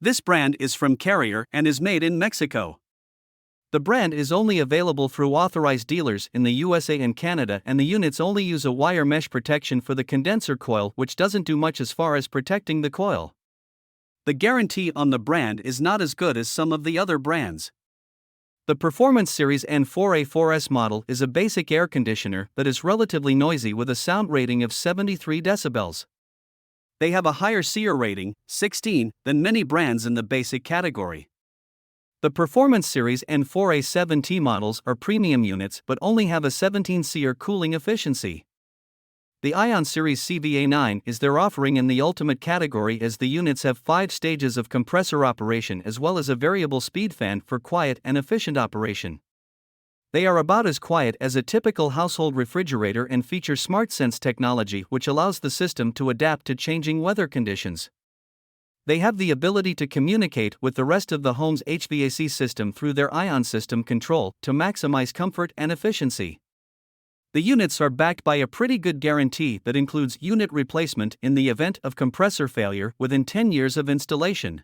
This brand is from Carrier and is made in Mexico. The brand is only available through authorized dealers in the USA and Canada, and the units only use a wire mesh protection for the condenser coil, which doesn't do much as far as protecting the coil. The guarantee on the brand is not as good as some of the other brands. The Performance Series N4A4S model is a basic air conditioner that is relatively noisy with a sound rating of 73 decibels. They have a higher SEER rating, 16, than many brands in the basic category. The Performance Series N4A7T models are premium units but only have a 17 SEER cooling efficiency. The Ion Series CVA9 is their offering in the ultimate category, as the units have 5 stages of compressor operation as well as a variable speed fan for quiet and efficient operation. They are about as quiet as a typical household refrigerator and feature SmartSense technology, which allows the system to adapt to changing weather conditions. They have the ability to communicate with the rest of the home's HVAC system through their Ion system control to maximize comfort and efficiency. The units are backed by a pretty good guarantee that includes unit replacement in the event of compressor failure within 10 years of installation.